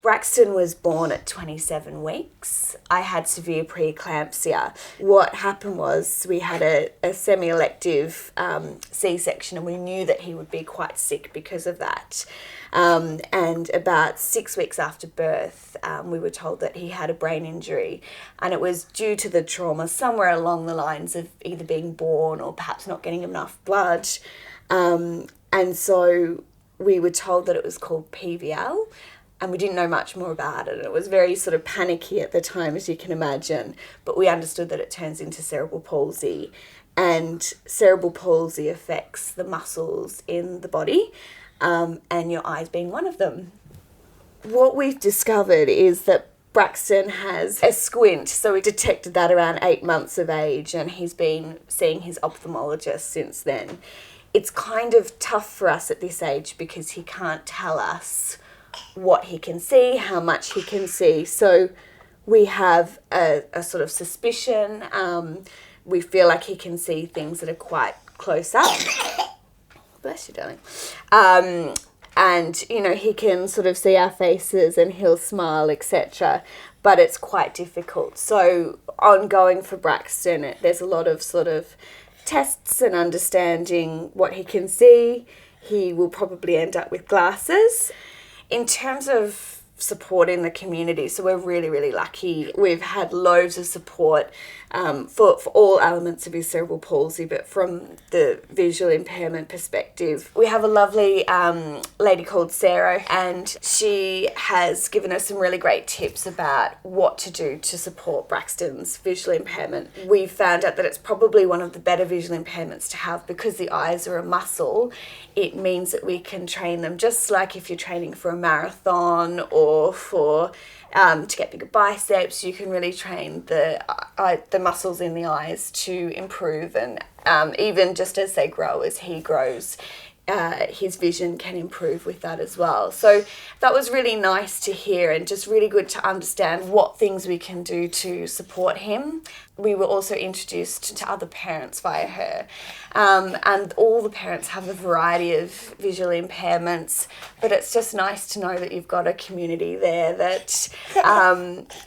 Braxton was born at 27 weeks. I had severe preeclampsia. What happened was we had a semi-elective C-section, and we knew that he would be quite sick because of that. And about 6 weeks after birth, we were told that he had a brain injury, and it was due to the trauma somewhere along the lines of either being born or perhaps not getting enough blood. And so we were told that it was called PVL, and we didn't know much more about it. It was very sort of panicky at the time, as you can imagine, but we understood that it turns into cerebral palsy, and cerebral palsy affects the muscles in the body, and your eyes being one of them. What we've discovered is that Braxton has a squint, so we detected that around 8 months of age, and he's been seeing his ophthalmologist since then. It's kind of tough for us at this age because he can't tell us what he can see, how much he can see. So we have a sort of suspicion. We feel like he can see things that are quite close up. Bless you, darling. And, you know, he can sort of see our faces and he'll smile, etc. But it's quite difficult. So ongoing for Braxton, there's a lot of sort of tests and understanding what he can see. He will probably end up with glasses. In terms of supporting the community, so we're really, really lucky. We've had loads of support for all elements of his cerebral palsy, but from the visual impairment perspective, we have a lovely lady called Sarah, and she has given us some really great tips about what to do to support Braxton's visual impairment. We found out that it's probably one of the better visual impairments to have because the eyes are a muscle. It means that we can train them just like if you're training for a marathon or for to get bigger biceps. You can really train the muscles in the eyes to improve, and even just as they grow, as he grows, his vision can improve with that as well. So that was really nice to hear, and just really good to understand what things we can do to support him. We were also introduced to other parents via her, and all the parents have a variety of visual impairments, but it's just nice to know that you've got a community there that,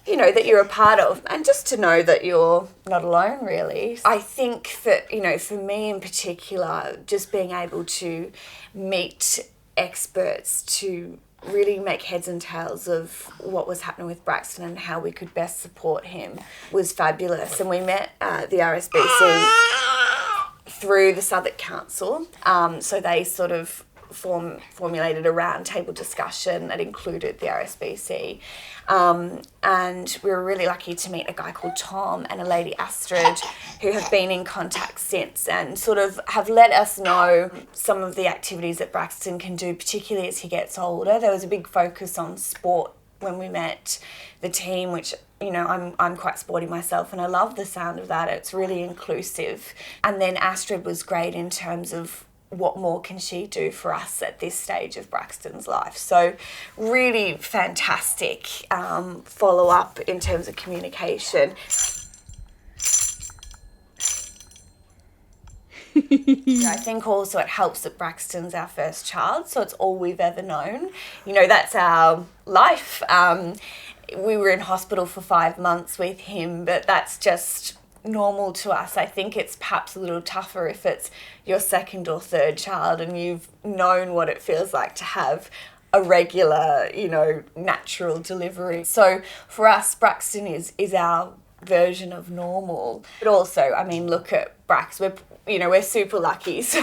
you know, that you're a part of, and just to know that you're not alone, really. I think that, you know, for me in particular, just being able to meet experts to really make heads and tails of what was happening with Braxton and how we could best support him was fabulous. And we met the RSBC through the Southwark Council. So they sort of formulated a roundtable discussion that included the RSBC. And we were really lucky to meet a guy called Tom and a lady Astrid who have been in contact since and sort of have let us know some of the activities that Braxton can do, particularly as he gets older. There was a big focus on sport when we met the team, which, you know, I'm quite sporty myself and I love the sound of that. It's really inclusive. And then Astrid was great in terms of what more can she do for us at this stage of Braxton's life. So really fantastic follow-up in terms of communication. I think also it helps that Braxton's our first child, so it's all we've ever known. You know, that's our life. We were in hospital for 5 months with him, but that's just normal to us. I think it's perhaps a little tougher if it's your second or third child and you've known what it feels like to have a regular, you know, natural delivery. So for us, Braxton is our version of normal. But also, I mean, look at Brax. We're super lucky. So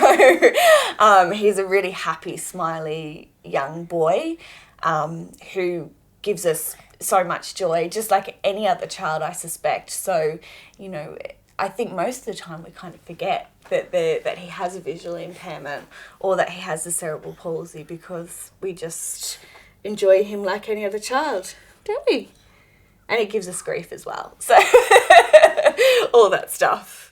he's a really happy, smiley young boy who gives us so much joy, just like any other child, I suspect. So, you know, I think most of the time we kind of forget that he has a visual impairment or that he has a cerebral palsy because we just enjoy him like any other child, don't we? And it gives us grief as well. So all that stuff.